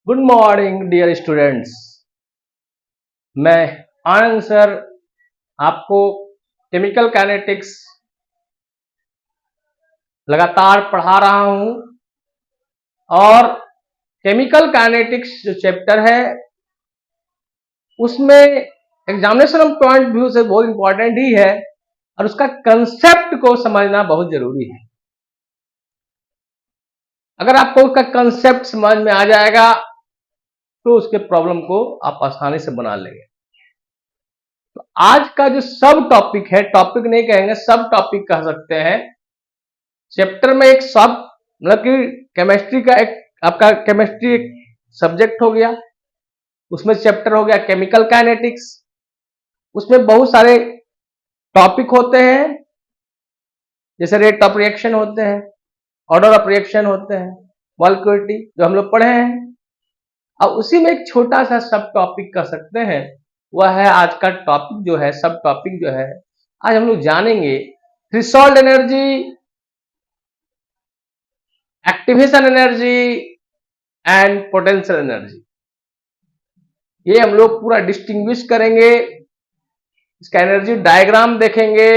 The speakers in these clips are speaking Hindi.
Good morning dear students. मैं आनंद सर आपको केमिकल काइनेटिक्स लगातार पढ़ा रहा हूं और केमिकल काइनेटिक्स जो चैप्टर है उसमें एग्जामिनेशन पॉइंट व्यू से बहुत इंपॉर्टेंट ही है और उसका कंसेप्ट को समझना बहुत जरूरी है। अगर आपको उसका कंसेप्ट समझ में आ जाएगा तो उसके प्रॉब्लम को आप आसानी से बना लेंगे। तो आज का जो सब टॉपिक है, टॉपिक नहीं कहेंगे, सब टॉपिक कह सकते हैं। चैप्टर में एक सब मतलब कि केमिस्ट्री का एक आपका केमिस्ट्री एक सब्जेक्ट हो गया, उसमें चैप्टर हो गया केमिकल काइनेटिक्स। उसमें बहुत सारे टॉपिक होते हैं, जैसे रेट ऑफ रिएक्शन होते हैं, ऑर्डर ऑफ रिएक्शन होते हैं, मॉलिक्यूलरिटी जो हम लोग पढ़े हैं। अब उसी में एक छोटा सा सब टॉपिक कह सकते हैं, वह है आज का टॉपिक जो है, सब टॉपिक जो है आज हम लोग जानेंगे threshold energy, activation energy and potential energy. ये हम लोग पूरा डिस्टिंग्विश करेंगे, इसका एनर्जी डायग्राम देखेंगे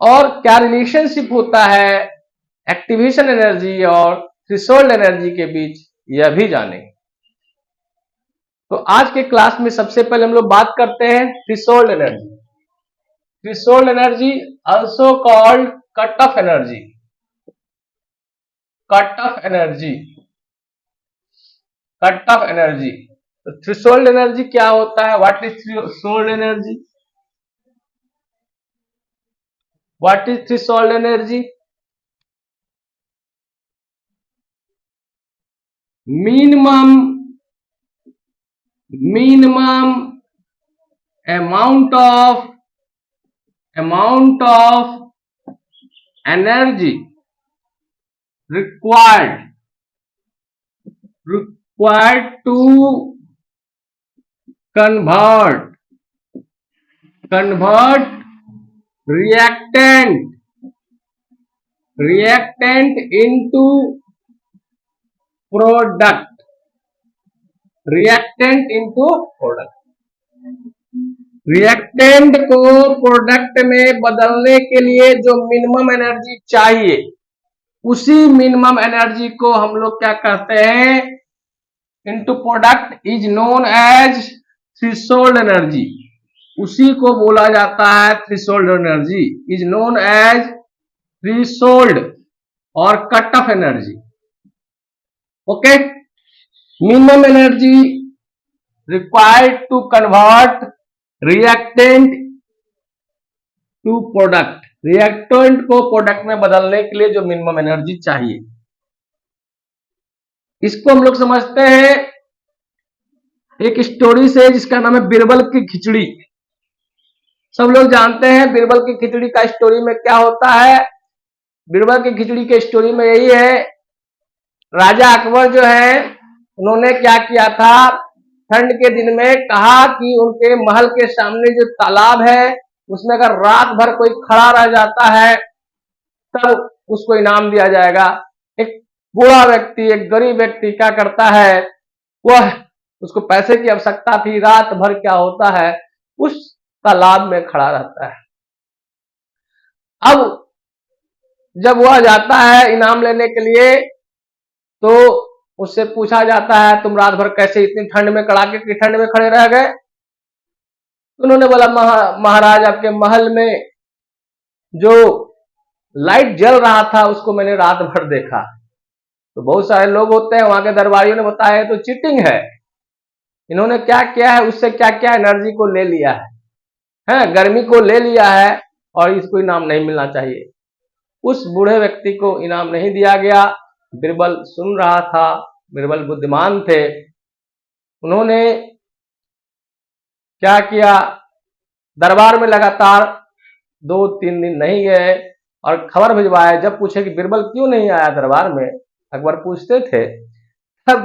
और क्या रिलेशनशिप होता है एक्टिवेशन एनर्जी और थ्रेशोल्ड एनर्जी के बीच, यह भी जानेंगे। तो आज के क्लास में सबसे पहले हम लोग बात करते हैं threshold energy. Threshold energy also called cut off energy. Cut off energy, cut off energy. तो थ्रेशोल्ड एनर्जी क्या होता है? What is threshold energy? What is threshold energy? minimum amount of energy required to convert reactant into product, reactant को प्रोडक्ट में बदलने के लिए जो मिनिमम एनर्जी चाहिए, उसी मिनिमम एनर्जी को हम लोग क्या कहते हैं? Into product is known as threshold energy. उसी को बोला जाता है threshold energy, is known as threshold or cut off energy. Okay, minimum energy required to convert reactant to product, reactant को प्रोडक्ट में बदलने के लिए जो मिनिमम एनर्जी चाहिए, इसको हम लोग समझते हैं एक स्टोरी से जिसका नाम है बीरबल की खिचड़ी। सब लोग जानते हैं बीरबल की खिचड़ी का स्टोरी में क्या होता है। बीरबल की खिचड़ी के स्टोरी में यही है, राजा अकबर जो है उन्होंने क्या किया था, ठंड के दिन में कहा कि उनके महल के सामने जो तालाब है उसमें अगर रात भर कोई खड़ा रह जाता है तब उसको इनाम दिया जाएगा। एक बूढ़ा व्यक्ति, एक गरीब व्यक्ति क्या करता है, वह उसको पैसे की आवश्यकता थी, रात भर क्या होता है उस तालाब में खड़ा रहता है। अब जब वह जाता है इनाम लेने के लिए तो उससे पूछा जाता है तुम रात भर कैसे इतनी ठंड में, कड़ाके की ठंड में खड़े रह गए? उन्होंने बोला महाराज आपके महल में जो लाइट जल रहा था उसको मैंने रात भर देखा। तो बहुत सारे लोग होते हैं, वहां के दरबारियों ने बताया तो चीटिंग है, इन्होंने क्या किया है, उससे क्या क्या एनर्जी को ले लिया है, गर्मी को ले लिया है और इसको इनाम नहीं मिलना चाहिए। उस बूढ़े व्यक्ति को इनाम नहीं दिया गया। बीरबल सुन रहा था, बीरबल बुद्धिमान थे, उन्होंने क्या किया, दरबार में लगातार 2-3 दिन नहीं गए और खबर भिजवाए। जब पूछे कि बीरबल क्यों नहीं आया दरबार में, अकबर पूछते थे, तब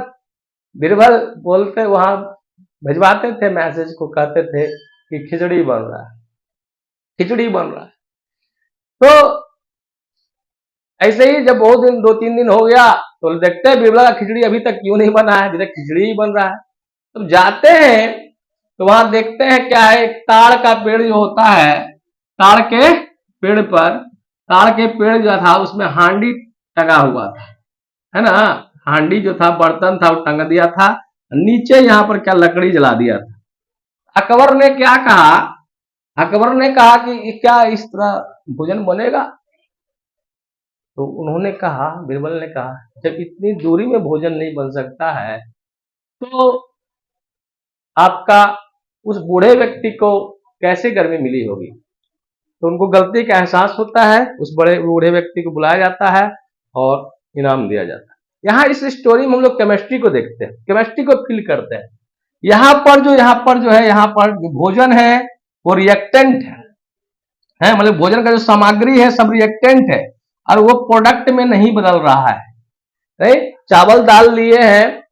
बीरबल बोलते, वहां भिजवाते थे मैसेज को, कहते थे कि खिचड़ी बन रहा है, खिचड़ी बन रहा है। तो ऐसे ही जब बहुत दिन 2-3 दिन हो गया तो देखते हैं बिरबल का खिचड़ी अभी तक क्यों नहीं बना है, अभी तक खिचड़ी ही बन रहा है। तो जाते हैं तो वहां देखते हैं क्या है, एक ताड़ का पेड़ जो होता है, ताड़ के पेड़ पर, ताड़ के पेड़ जो था उसमें हांडी टंगा हुआ था, है ना। हांडी जो था, बर्तन था, वो टंग दिया था। नीचे यहाँ पर क्या लकड़ी जला दिया था। अकबर ने क्या कहा, अकबर ने कहा कि क्या इस तरह भोजन बनेगा। तो उन्होंने कहा, बीरबल ने कहा, जब इतनी दूरी में भोजन नहीं बन सकता है तो आपका उस बूढ़े व्यक्ति को कैसे गर्मी मिली होगी। तो उनको गलती का एहसास होता है, उस बड़े बूढ़े व्यक्ति को बुलाया जाता है और इनाम दिया जाता है। यहाँ इस स्टोरी में हम लोग केमिस्ट्री को देखते हैं, केमिस्ट्री को फील करते हैं। यहाँ पर जो भोजन है वो रिएक्टेंट है, मतलब भोजन का जो सामग्री है सब रिएक्टेंट है और वो प्रोडक्ट में नहीं बदल रहा है। राइट, चावल दाल लिए हैं,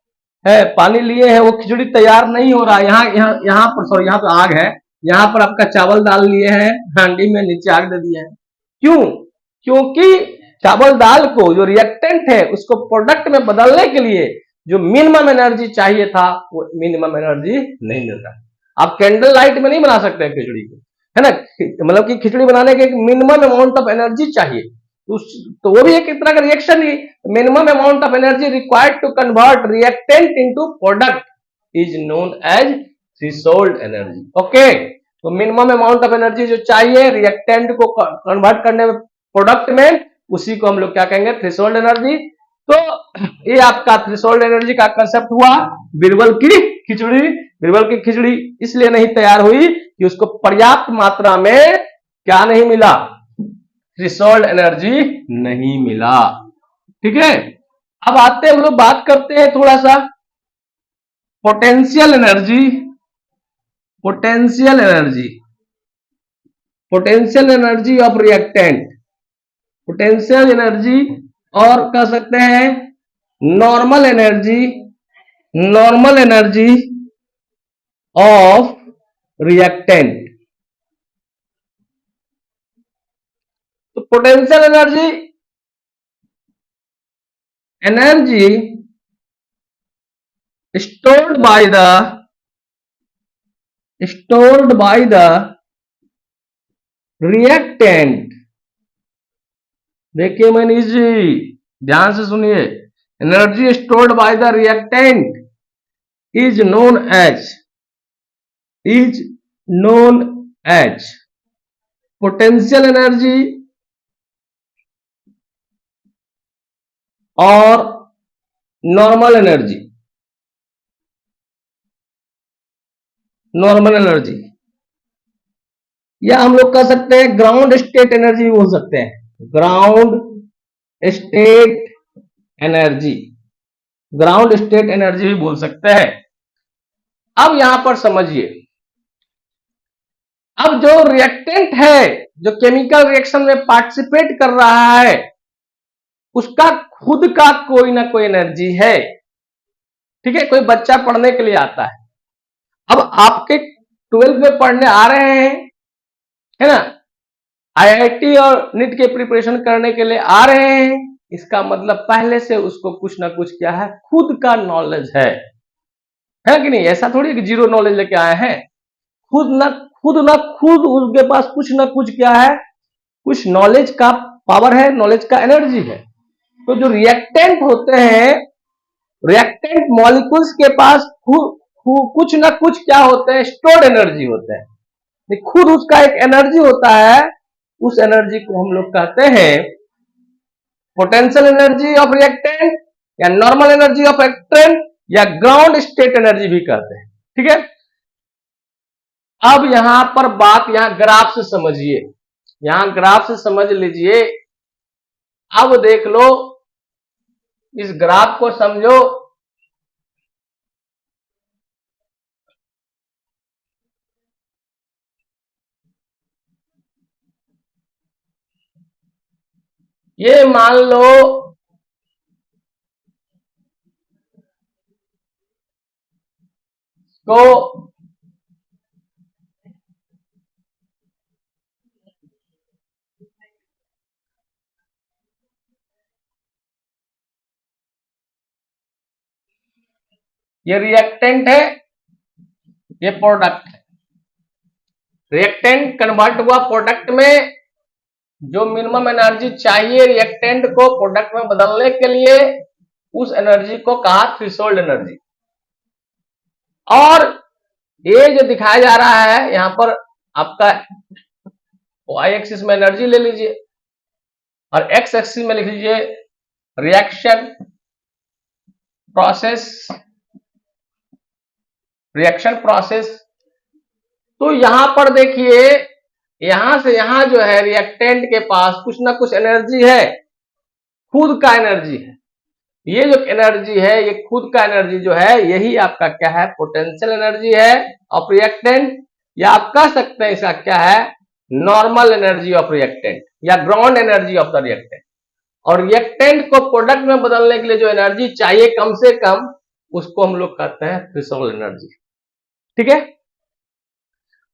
है पानी लिए हैं, वो खिचड़ी तैयार नहीं हो रहा है। यहाँ पर सॉरी, यहाँ पर आग है, यहाँ पर आपका चावल दाल लिए हैं हांडी में, नीचे आग दे दिए हैं। क्यों? क्योंकि चावल दाल को जो रिएक्टेंट है उसको प्रोडक्ट में बदलने के लिए जो मिनिमम एनर्जी चाहिए था वो मिनिमम एनर्जी नहीं मिल रहा। आप कैंडल लाइट में नहीं बना सकते खिचड़ी को, है ना। मतलब कि खिचड़ी बनाने के एक मिनिमम अमाउंट ऑफ एनर्जी चाहिए, तो वो भी एक तरह का रिएक्शन ही। Minimum amount of energy required to convert reactant into product is known as threshold energy. Okay, तो मिनिमम अमाउंट ऑफ एनर्जी जो चाहिए रिएक्टेंट को कन्वर्ट करने में प्रोडक्ट में, उसी को हम लोग क्या कहेंगे, थ्रेशोल्ड एनर्जी। तो ये आपका थ्रेशोल्ड एनर्जी का कंसेप्ट हुआ। बीरबल की खिचड़ी, बीरबल की खिचड़ी इसलिए नहीं तैयार हुई कि उसको पर्याप्त मात्रा में क्या नहीं मिला, थ्रेशोल्ड एनर्जी नहीं मिला। ठीक है, अब आते हैं हम लोग बात करते हैं थोड़ा सा potential energy, potential energy, potential energy of reactant, potential energy, और कह सकते हैं normal energy, normal energy of reactant. तो potential energy, energy stored by the stored by the reactant। देखिए मैंने इजी, ध्यान से सुनिए, energy stored by the reactant is known as, is known as potential energy और नॉर्मल एनर्जी, नॉर्मल एनर्जी, या हम लोग कह सकते हैं ग्राउंड स्टेट एनर्जी बोल सकते हैं, ground state energy, ground state energy भी बोल सकते हैं। अब यहां पर समझिए, अब जो रिएक्टेंट है, जो केमिकल रिएक्शन में पार्टिसिपेट कर रहा है, उसका खुद का कोई ना कोई एनर्जी है। ठीक है, कोई बच्चा पढ़ने के लिए आता है, अब आपके 12th में पढ़ने आ रहे हैं, है ना, आईआईटी और नीट के प्रिपरेशन करने के लिए आ रहे हैं, इसका मतलब पहले से उसको कुछ ना कुछ क्या है, खुद का नॉलेज है कि नहीं। ऐसा थोड़ी कि जीरो नॉलेज लेके आए हैं, खुद उसके पास कुछ ना कुछ क्या है, कुछ नॉलेज का पावर है, नॉलेज का एनर्जी है। तो जो रिएक्टेंट होते हैं, रिएक्टेंट मॉलिक्यूल्स के पास कुछ ना कुछ क्या होते हैं, स्टोर्ड एनर्जी होते हैं, खुद उसका एक एनर्जी होता है। उस एनर्जी को हम लोग कहते हैं पोटेंशियल एनर्जी ऑफ रिएक्टेंट, या नॉर्मल एनर्जी ऑफ रिएक्टेंट, या ग्राउंड स्टेट एनर्जी भी कहते हैं। ठीक है, अब यहां पर बात, यहां ग्राफ से समझिए, यहां ग्राफ से समझ लीजिए। अब देख लो, इस ग्राफ को समझो। ये मान लो को ये रिएक्टेंट है, ये प्रोडक्ट है। रिएक्टेंट कन्वर्ट हुआ प्रोडक्ट में, जो मिनिमम एनर्जी चाहिए रिएक्टेंट को प्रोडक्ट में बदलने के लिए, उस एनर्जी को कहा थ्रेशोल्ड एनर्जी। और ये जो दिखाया जा रहा है यहां पर आपका y एक्सिस में एनर्जी ले लीजिए और x एक्सिस में लिख लीजिए रिएक्शन प्रोसेस। तो यहां पर देखिए, यहां से यहां जो है रिएक्टेंट के पास कुछ ना कुछ एनर्जी है, खुद का एनर्जी है। ये जो एनर्जी है, ये खुद का एनर्जी जो है, यही आपका क्या है, पोटेंशियल एनर्जी है ऑफ रिएक्टेंट, या आप कह सकते हैं इसका क्या है, नॉर्मल एनर्जी ऑफ रिएक्टेंट या ground energy of the reactant. और रिएक्टेंट को प्रोडक्ट में बदलने के लिए जो एनर्जी चाहिए कम से कम, उसको हम लोग कहते हैं थ्रेशोल्ड एनर्जी। ठीक है।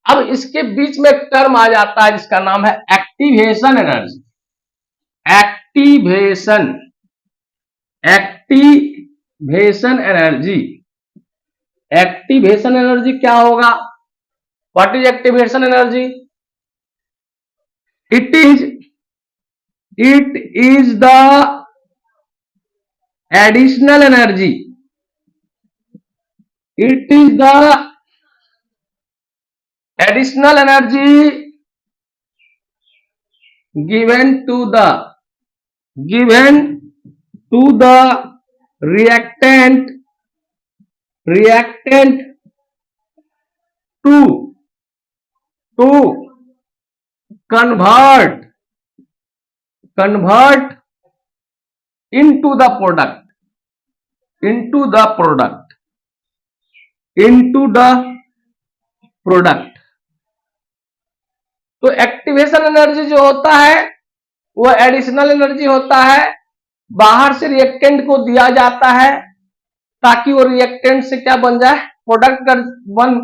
अब इसके बीच में एक टर्म आ जाता है जिसका नाम है activation energy. Activation energy. Activation energy क्या होगा? What is activation energy? It is the additional energy. It is the additional energy given to the reactant to convert into the product तो एक्टिवेशन एनर्जी जो होता है वो एडिशनल एनर्जी होता है, बाहर से रिएक्टेंट को दिया जाता है ताकि वो रिएक्टेंट से क्या बन जाए, प्रोडक्ट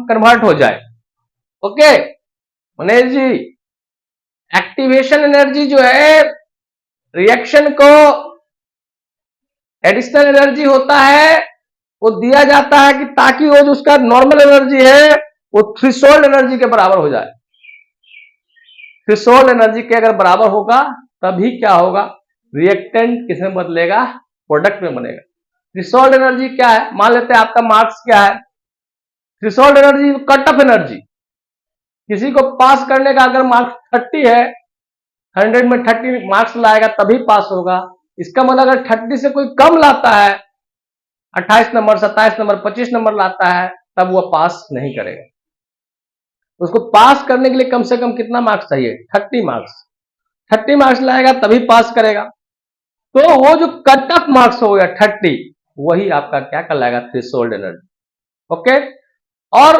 कन्वर्ट हो जाए। Okay Manish ji, activation energy जो है रिएक्शन को एडिशनल एनर्जी होता है, वो दिया जाता है कि ताकि वो जो उसका नॉर्मल एनर्जी है वो थ्रेशोल्ड एनर्जी के बराबर हो जाए। थ्रेशोल्ड एनर्जी के अगर बराबर होगा तभी क्या होगा, रिएक्टेंट किसमें बदलेगा, प्रोडक्ट में बनेगा। थ्रेशोल्ड एनर्जी क्या है? मान लेते हैं आपका मार्क्स क्या है, threshold energy cut off energy. किसी को पास करने का अगर मार्क्स 30 है, 100 में 30 मार्क्स लाएगा तभी पास होगा। इसका मतलब अगर 30 से कोई कम लाता है, 28 नंबर, 27 नंबर, 25 नंबर लाता है, तब वह पास नहीं करेगा। उसको पास करने के लिए कम से कम कितना मार्क्स चाहिए, 30 मार्क्स। 30 मार्क्स लाएगा तभी पास करेगा। तो वो जो कट ऑफ मार्क्स हो गया 30, वही आपका क्या कहलाएगा, थ्रेशोल्ड एनर्जी। ओके। और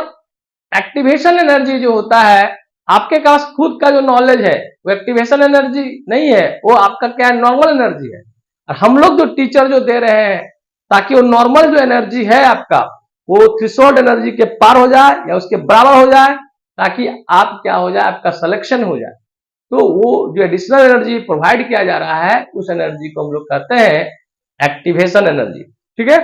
एक्टिवेशन एनर्जी जो होता है, आपके पास खुद का जो नॉलेज है वो एक्टिवेशन एनर्जी नहीं है, वो आपका क्या है, नॉर्मल एनर्जी है। और हम लोग जो टीचर जो दे रहे हैं ताकि वो नॉर्मल जो एनर्जी है आपका, वो थ्रेशोल्ड एनर्जी के पार हो जाए या उसके बराबर हो जाए, ताकि आप क्या हो जाए, आपका सिलेक्शन हो जाए। तो वो जो एडिशनल एनर्जी प्रोवाइड किया जा रहा है, उस एनर्जी को हम लोग कहते हैं एक्टिवेशन एनर्जी। ठीक है।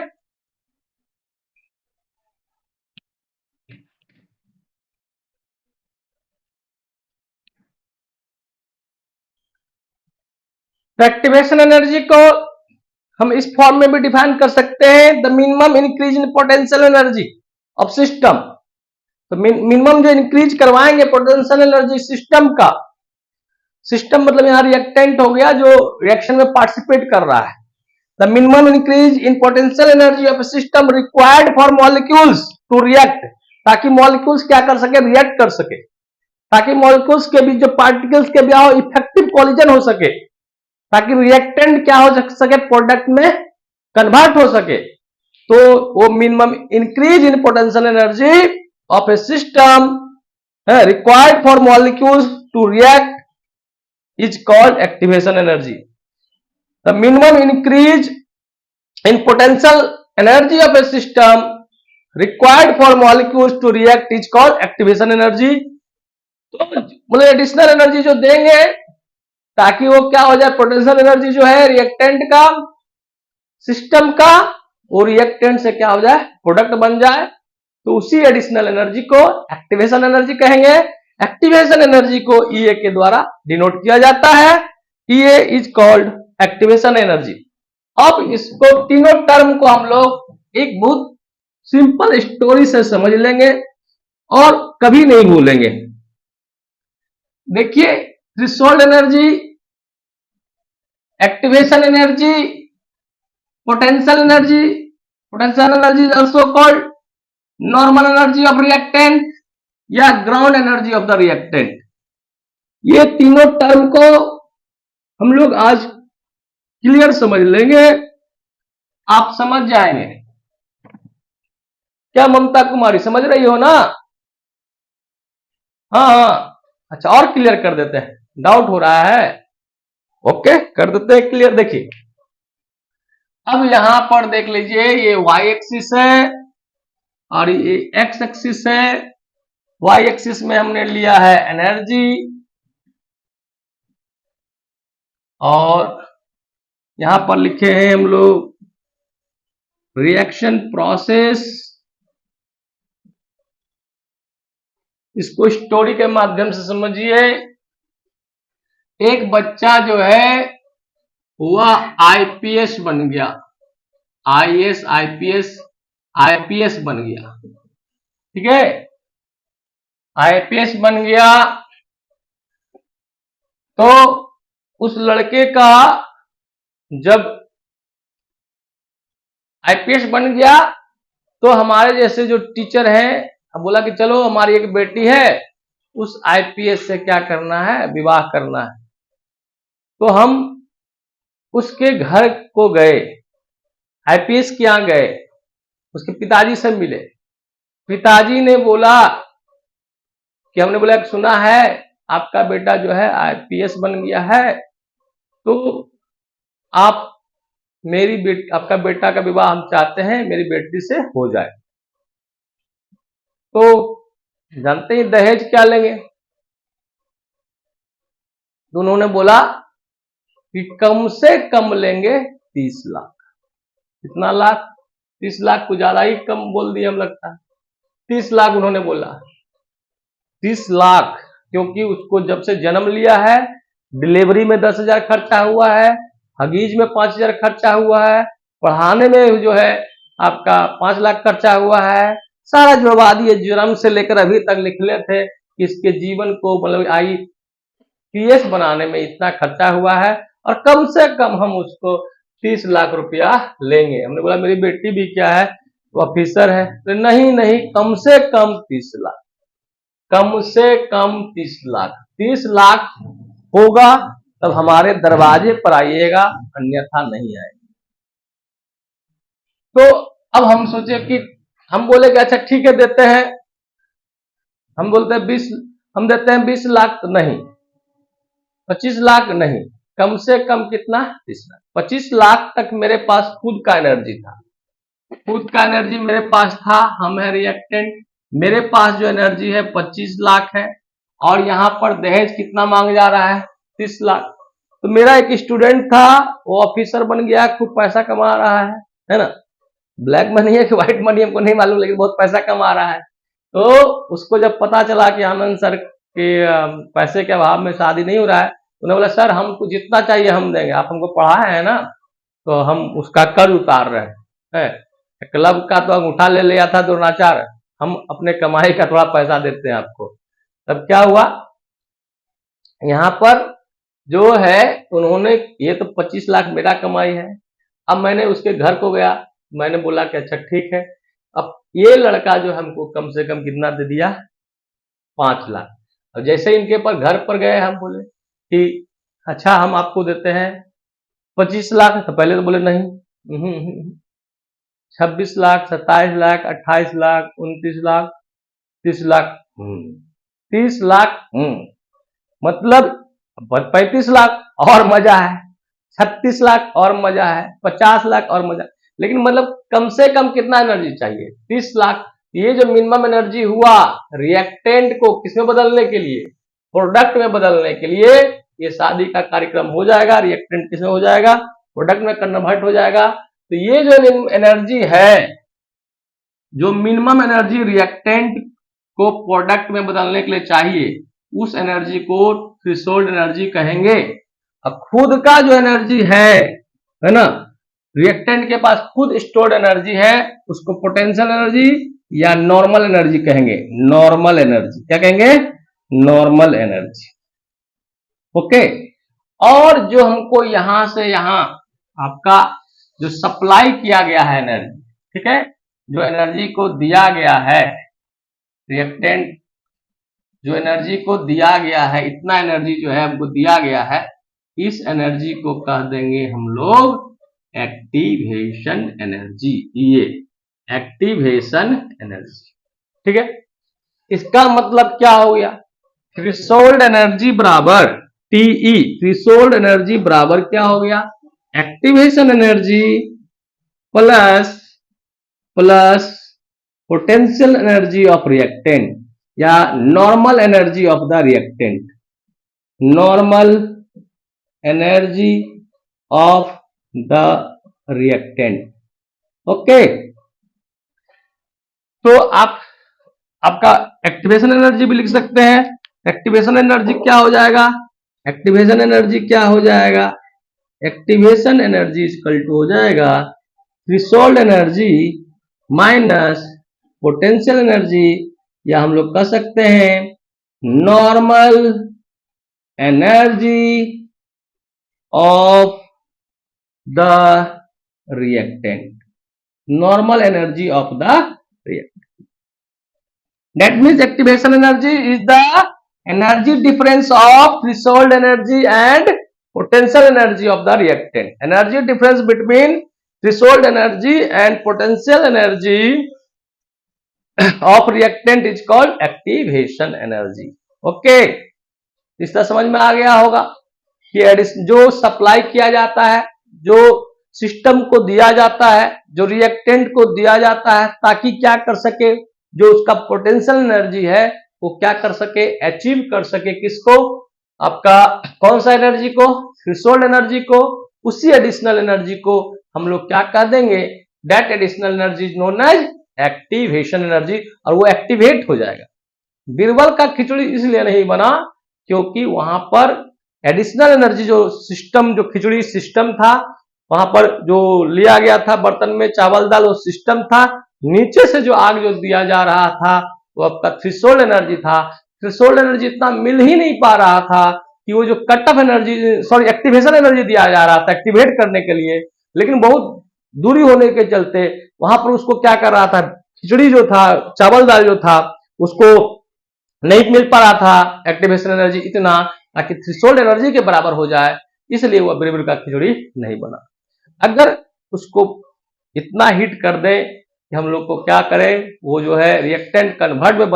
तो एक्टिवेशन एनर्जी को हम इस फॉर्म में भी डिफाइन कर सकते हैं, the minimum increase in potential energy of system. तो मिनिमम जो इंक्रीज करवाएंगे पोटेंशियल एनर्जी सिस्टम का, सिस्टम मतलब यहां रिएक्टेंट हो गया जो रिएक्शन में पार्टिसिपेट कर रहा है। The minimum increase in potential energy of system required for molecules to react, ताकि मॉलिक्यूल्स क्या कर सके, रिएक्ट कर सके, ताकि मॉलिक्यूल्स के बीच जो पार्टिकल्स के बीच इफेक्टिव कॉलिजन हो सके, ताकि रिएक्टेंट क्या हो सके, प्रोडक्ट में कन्वर्ट हो सके। तो वो minimum increase in potential energy of a system required for molecules to react is called activation energy. The minimum increase in potential energy of a system required for molecules to react is called activation energy. तो मतलब एडिशनल एनर्जी जो देंगे ताकि वो क्या हो जाए, पोटेंशियल एनर्जी जो है रिएक्टेंट का, सिस्टम का वो रिएक्टेंट से क्या हो जाए, प्रोडक्ट बन जाए, तो उसी एडिशनल एनर्जी को एक्टिवेशन एनर्जी कहेंगे। एक्टिवेशन एनर्जी को ईए के द्वारा डिनोट किया जाता है। ईए इज कॉल्ड एक्टिवेशन एनर्जी। अब इसको तीनों टर्म को हम लोग एक बहुत सिंपल स्टोरी से समझ लेंगे और कभी नहीं भूलेंगे। देखिए, threshold energy, activation energy, potential energy, potential energy is also called normal energy of reactant या ground energy of the reactant. ये तीनों टर्म को हम लोग आज क्लियर समझ लेंगे, आप समझ जाएंगे। क्या ममता कुमारी समझ रही हो ना? हाँ हाँ, अच्छा, और क्लियर कर देते हैं, डाउट हो रहा है, ओके कर देते हैं क्लियर। देखिए, अब यहां पर देख लीजिए, ये वाई एक्सिस है और ये एक्स एक्सिस है। वाई एक्सिस में हमने लिया है एनर्जी और यहां पर लिखे हैं हम लोग रिएक्शन प्रोसेस। इसको स्टोरी के माध्यम से समझिए। एक बच्चा जो है वह आईपीएस बन गया, आईएएस आईपीएस बन गया, ठीक है, आईपीएस बन गया। तो उस लड़के का जब आईपीएस बन गया तो हमारे जैसे जो टीचर हैं, हम बोला कि चलो हमारी एक बेटी है, उस आईपीएस से क्या करना है, विवाह करना है। तो हम उसके घर को गए, आईपीएस के यहां गए, उसके पिताजी से मिले। पिताजी ने बोला कि हमने बोला कि सुना है आपका बेटा जो है आईपीएस बन गया है, तो आप आपका बेटा का विवाह हम चाहते हैं, मेरी बेटी से हो जाए। तो जानते हैं दहेज क्या लेंगे? तो उन्होंने बोला कि कम से कम लेंगे 30 लाख। कितना लाख? 30 लाख को ज्यादा ही कम बोल दिए हम लगता है। 30 लाख उन्होंने बोला, 30 लाख, क्योंकि उसको जब से जन्म लिया है, डिलीवरी में 10,000 खर्चा हुआ है, हगीज में 5,000 खर्चा हुआ है, पढ़ाने में जो है आपका 5 लाख खर्चा हुआ है। सारा जो आबादी है जन्म से लेकर अभी तक लिखले थे कि इसके जीवन को मतलब आईपीएस बनाने में इतना खर्चा हुआ है और कम से कम हम उसको 30 लाख रुपया लेंगे। हमने बोला मेरी बेटी भी क्या है, वो ऑफिसर है। तो नहीं नहीं, कम से कम 30 लाख, कम से कम 30 लाख, 30 लाख होगा तब हमारे दरवाजे पर आइएगा, अन्यथा नहीं आएगा। तो अब हम सोचे कि हम बोले कि अच्छा ठीक है देते हैं, हम बोलते हैं 20, हम देते हैं 20 लाख, नहीं 25 लाख नहीं, कम से कम कितना, 30 लाख। 25 लाख तक मेरे पास खुद का एनर्जी था, खुद का एनर्जी मेरे पास था, हम है रिएक्टेंट, मेरे पास जो एनर्जी है 25 लाख है और यहाँ पर दहेज कितना मांग जा रहा है, 30 लाख। तो मेरा एक स्टूडेंट था, वो ऑफिसर बन गया, खूब पैसा कमा रहा है ना, ब्लैक मनी है कि व्हाइट मनी हमको नहीं मालूम, लेकिन बहुत पैसा कमा रहा है। तो उसको जब पता चला कि आनंद सर के पैसे के अभाव में शादी नहीं हो रहा है, उन्होंने बोला सर हमको जितना चाहिए हम देंगे, आप हमको पढ़ाए हैं ना, तो हम उसका कर्ज उतार रहे हैं। क्लब का तो अंगूठा ले लिया था द्रोणाचार्य, हम अपने कमाई का थोड़ा पैसा देते हैं आपको। तब क्या हुआ, यहाँ पर जो है उन्होंने, ये तो 25 लाख मेरा कमाई है, अब मैंने उसके घर को गया, मैंने बोला कि अच्छा ठीक है, अब ये लड़का जो हमको कम से कम कितना दे दिया, 5 लाख। और जैसे इनके पर घर पर गए, हम बोले कि अच्छा हम आपको देते हैं 25 लाख, तो पहले तो बोले नहीं, 26 लाख, 27 लाख, 28 लाख, 29 लाख, 30 लाख, 30 लाख, मतलब 35 लाख और मजा है, 36 लाख और मजा है, 50 लाख और मजा। लेकिन मतलब कम से कम कितना एनर्जी चाहिए, 30 लाख। ये जो मिनिमम एनर्जी हुआ रिएक्टेंट को किसमें बदलने के लिए, प्रोडक्ट में बदलने के लिए, ये शादी का कार्यक्रम हो जाएगा, रिएक्टेंट किसमें हो जाएगा, प्रोडक्ट में कन्वर्ट हो जाएगा। तो ये जो एनर्जी है, जो मिनिमम एनर्जी रिएक्टेंट को प्रोडक्ट में बदलने के लिए चाहिए, उस एनर्जी को थ्रेशोल्ड एनर्जी कहेंगे। अब खुद का जो एनर्जी है ना, रिएक्टेंट के पास खुद स्टोर्ड एनर्जी है, उसको पोटेंशियल एनर्जी या नॉर्मल एनर्जी कहेंगे। नॉर्मल एनर्जी क्या कहेंगे? Normal energy. ओके। और जो हमको यहां से यहां आपका जो सप्लाई किया गया है एनर्जी, ठीक है, जो एनर्जी को दिया गया है, रिएक्टेंट जो एनर्जी को दिया गया है, इतना एनर्जी जो है हमको दिया गया है, इस एनर्जी को कह देंगे हम लोग एक्टिवेशन एनर्जी। ये एक्टिवेशन एनर्जी, ठीक है। इसका मतलब क्या हो गया? थ्रेशोल्ड एनर्जी बराबर टीई, थ्रेशोल्ड एनर्जी बराबर क्या हो गया? Activation energy plus potential energy of reactant या normal energy of the reactant. Normal energy of the reactant. Okay. तो आपका एक्टिवेशन एनर्जी भी लिख सकते हैं। एक्टिवेशन एनर्जी क्या हो जाएगा? एक्टिवेशन एनर्जी क्या हो जाएगा? एक्टिवेशन एनर्जी इक्वल टू हो जाएगा threshold energy minus potential energy, या हम लोग कह सकते हैं normal energy of the reactant. Normal energy of the reactant. That means activation energy is the energy difference of threshold energy and potential energy of the reactant. Energy difference between threshold energy and potential energy of reactant is called activation energy. Okay, इस तरह समझ में आ गया होगा कि जो सप्लाई किया जाता है, जो सिस्टम को दिया जाता है, जो रिएक्टेंट को दिया जाता है, ताकि क्या कर सके, जो उसका पोटेंशियल एनर्जी है वो क्या कर सके, अचीव कर सके। किसको? आपका कौन सा एनर्जी को? थ्रेशोल्ड एनर्जी को। उसी एडिशनल एनर्जी को हम लोग क्या कह देंगे? That additional energy is known as activation energy, और वो एक्टिवेट हो जाएगा। बीरबल का खिचड़ी इसलिए नहीं बना क्योंकि वहां पर एडिशनल एनर्जी जो सिस्टम, जो खिचड़ी सिस्टम था, वहां पर जो लिया गया था बर्तन में चावल दाल, वो सिस्टम था। नीचे से जो आग जो दिया जा रहा था वो आपका थ्रेशोल्ड एनर्जी था। थ्रेशोल्ड एनर्जी इतना मिल ही नहीं पा रहा था कि वो जो cut off energy, sorry activation energy दिया जा रहा था एक्टिवेट करने के लिए, लेकिन बहुत दूरी होने के चलते वहां पर उसको क्या कर रहा था, खिचड़ी जो था, चावल दाल जो था, उसको नहीं मिल पा रहा था एक्टिवेशन एनर्जी इतना ताकि थ्रेशोल्ड एनर्जी के बराबर हो जाए, इसलिए वो बीरबल का खिचड़ी नहीं बना। अगर उसको इतना हिट कर दे कि हम लोग को क्या करें, वो जो है रिएक्टेंट कन्वर्ट में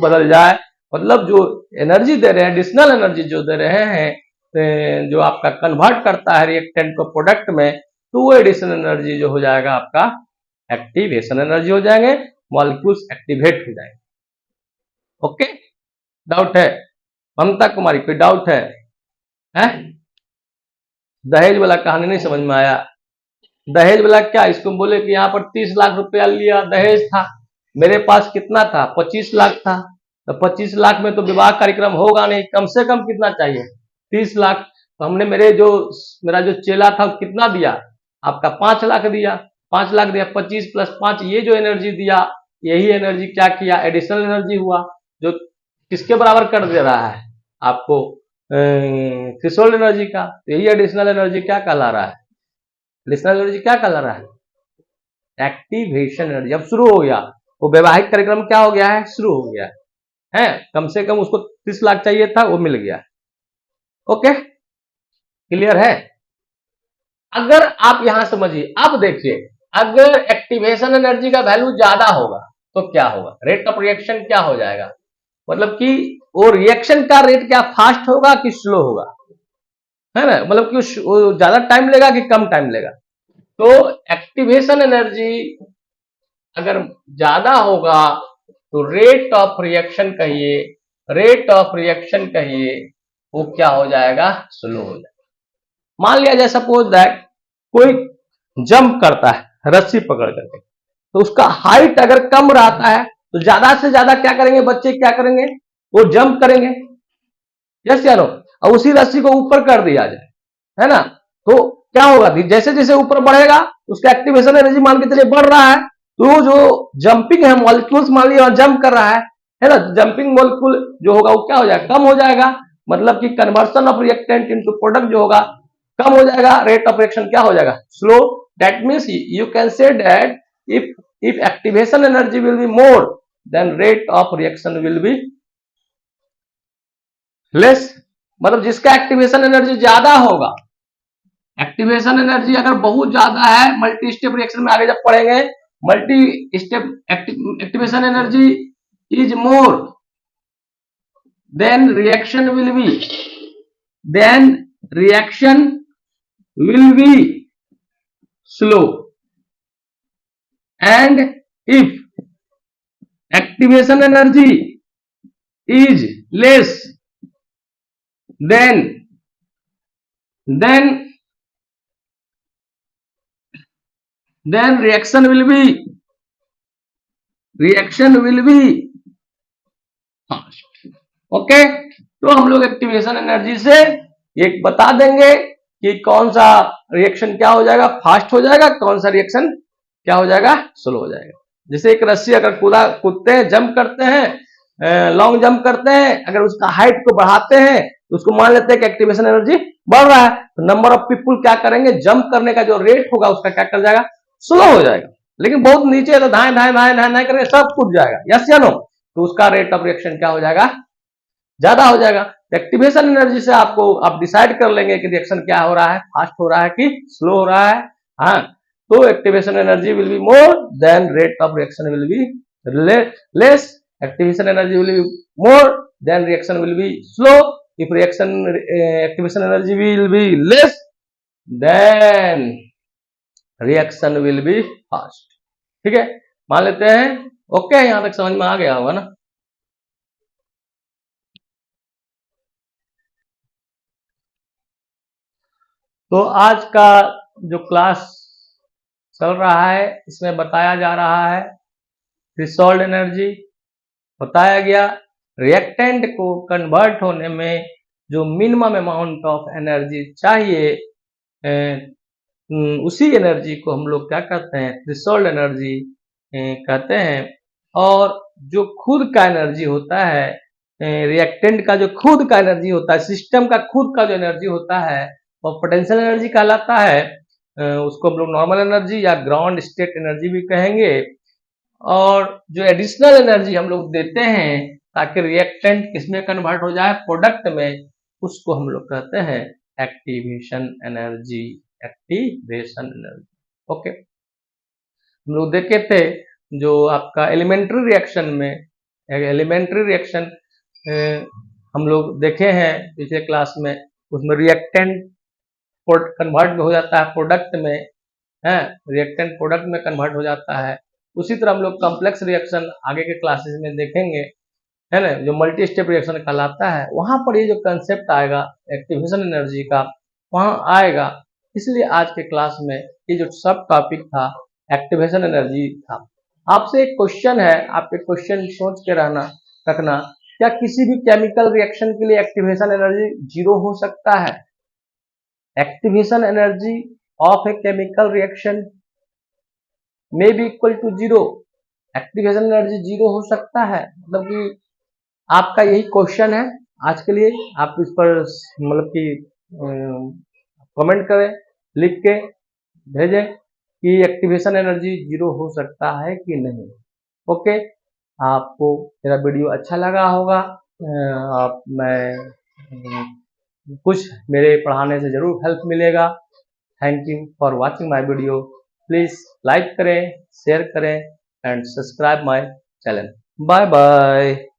बदल जाए, मतलब जो एनर्जी दे रहे हैं, एडिशनल एनर्जी जो दे रहे हैं, जो आपका कन्वर्ट करता है रिएक्टेंट को प्रोडक्ट में, तो वो एडिशनल एनर्जी जो हो जाएगा आपका एक्टिवेशन एनर्जी हो जाएंगे, मॉलिक्यूल्स एक्टिवेट हो जाएंगे। ओके, डाउट है? ममता कुमारी कोई डाउट है? दहेज वाला कहानी नहीं समझ में आया? दहेज वाला क्या, इसको बोले कि यहाँ पर 30 लाख रुपया लिया दहेज था, मेरे पास कितना था? 25 लाख था। तो 25 लाख में तो विवाह कार्यक्रम होगा नहीं, कम से कम कितना चाहिए? 30 लाख। तो हमने मेरा जो चेला था कितना दिया? आपका 5 लाख दिया। 5 लाख दिया, 25 + 5, ये जो एनर्जी दिया, यही एनर्जी क्या किया? एडिशनल एनर्जी हुआ, जो किसके बराबर कर दे रहा है आपको? थ्रेशोल्ड एनर्जी का। तो यही एडिशनल एनर्जी क्या कहला रहा है? एडिशनल एनर्जी क्या कहला रहा है? Activation energy. अब शुरू हो गया वो वैवाहिक कार्यक्रम, क्या हो गया है? शुरू हो गया है। कम से कम उसको 30 लाख चाहिए था, वो मिल गया। ओके, क्लियर है? अगर आप यहां समझिए, अब देखिए, अगर एक्टिवेशन एनर्जी का वैल्यू ज्यादा होगा तो क्या होगा? रेट ऑफ रिएक्शन क्या हो जाएगा? मतलब कि वो रिएक्शन का रेट क्या फास्ट होगा कि स्लो होगा, है ना? मतलब कि ज्यादा टाइम लेगा कि कम टाइम लेगा? तो एक्टिवेशन एनर्जी अगर ज्यादा होगा तो रेट ऑफ रिएक्शन कहिए, रेट ऑफ रिएक्शन कहिए, वो क्या हो जाएगा? स्लो हो जाएगा। मान लिया जाए सपोज दैट कोई जंप करता है रस्सी पकड़ करके, तो उसका हाइट अगर कम रहता है तो ज्यादा से ज्यादा क्या करेंगे बच्चे, क्या करेंगे, वो जंप करेंगे। यस या नो? और उसी रस्सी को ऊपर कर दिया जाए, है ना, तो क्या होगा, जैसे जैसे ऊपर बढ़ेगा उसका एक्टिवेशन एनर्जी मान के चलिए बढ़ रहा है, तो जो जंपिंग है मॉलिक्यूल्स मान लिया जंप कर रहा है ना, जंपिंग मॉलिक्यूल जो होगा वो क्या हो जाएगा, कम हो जाएगा, मतलब कि conversion of reactant into product जो होगा कम हो जाएगा, रेट ऑफ रिएक्शन क्या हो जाएगा, slow. That means you can say that if activation energy will be more then rate of reaction will be less, मतलब जिसका एक्टिवेशन एनर्जी ज्यादा होगा, एक्टिवेशन एनर्जी अगर बहुत ज्यादा है, मल्टी स्टेप रिएक्शन में आगे जब पढ़ेंगे, multi step activation energy is more than reaction will be slow, and if activation energy is less then reaction will be fast. Okay, तो हम लोग एक्टिवेशन एनर्जी से एक बता देंगे कि कौन सा रिएक्शन क्या हो जाएगा, फास्ट हो जाएगा, कौन सा रिएक्शन क्या हो जाएगा, स्लो हो जाएगा। जैसे एक रस्सी अगर कूदते हैं, जंप करते हैं, लॉन्ग जंप करते हैं, अगर उसका हाइट को बढ़ाते हैं तो उसको मान लेते हैं कि एक्टिवेशन एनर्जी बढ़ रहा है, तो नंबर ऑफ पीपुल क्या करेंगे, जंप करने का जो रेट होगा उसका क्या कर जाएगा, स्लो हो जाएगा। लेकिन बहुत नीचे है तो धाए धाए धाए धाए धाए करके सब कूद जाएगा, यस या नो, तो उसका रेट ऑफ रिएक्शन क्या हो जाएगा, ज्यादा हो जाएगा। एक्टिवेशन एनर्जी से आपको आप डिसाइड कर लेंगे कि रिएक्शन क्या हो रहा है, फास्ट हो रहा है कि स्लो हो रहा है। हाँ, तो activation energy will be more than rate of reaction will be less, activation energy will be more than reaction will be slow, if reaction activation energy will be less than reaction will be fast. ठीक है, मान लेते हैं। ओके, यहां तक समझ में आ गया होगा ना। तो आज का जो क्लास चल रहा है इसमें बताया जा रहा है थ्रेशोल्ड एनर्जी, बताया गया रिएक्टेंट को कन्वर्ट होने में जो मिनिमम अमाउंट ऑफ एनर्जी चाहिए, उसी एनर्जी को हम लोग क्या कहते हैं, थ्रेशोल्ड एनर्जी कहते हैं। और जो खुद का एनर्जी होता है, रिएक्टेंट का जो खुद का एनर्जी होता है, सिस्टम का खुद का जो एनर्जी होता है वो पोटेंशियल एनर्जी कहलाता है। उसको हम लोग नॉर्मल एनर्जी या ग्राउंड स्टेट एनर्जी भी कहेंगे। और जो एडिशनल एनर्जी हम लोग देते हैं ताकि रिएक्टेंट किसमें कन्वर्ट हो जाए, प्रोडक्ट में, उसको हम लोग कहते हैं एक्टिवेशन एनर्जी। ओके, हम लोग देखे थे जो आपका एलिमेंट्री रिएक्शन में, एलिमेंट्री रिएक्शन हम लोग देखे हैं पिछले क्लास में, उसमें रिएक्टेंट कन्वर्ट हो जाता है प्रोडक्ट में, है, रिएक्टेंट प्रोडक्ट में कन्वर्ट हो जाता है। उसी तरह हम लोग कॉम्प्लेक्स रिएक्शन आगे के क्लासेस में देखेंगे, है ना, जो मल्टी स्टेप रिएक्शन कहलाता है, वहां पर ये जो कंसेप्ट आएगा एक्टिवेशन एनर्जी का वहां आएगा। इसलिए आज के क्लास में ये जो सब टॉपिक था एक्टिवेशन एनर्जी था। आपसे एक क्वेश्चन है, आपके क्वेश्चन सोच के रखना, क्या किसी भी केमिकल रिएक्शन के लिए एक्टिवेशन एनर्जी जीरो हो सकता है? Activation energy of a chemical reaction may be equal to zero, activation energy zero हो सकता है? मतलब कि आपका यही क्वेश्चन है आज के लिए। आप इस पर मतलब कि कमेंट करें, लिख के भेजें कि एक्टिवेशन एनर्जी जीरो हो सकता है कि नहीं। ओके, आपको मेरा वीडियो अच्छा लगा होगा, आप मैं कुछ मेरे पढ़ाने से जरूर हेल्प मिलेगा। Thank you for watching my video. Please like करें, शेयर करें and subscribe my channel. Bye bye.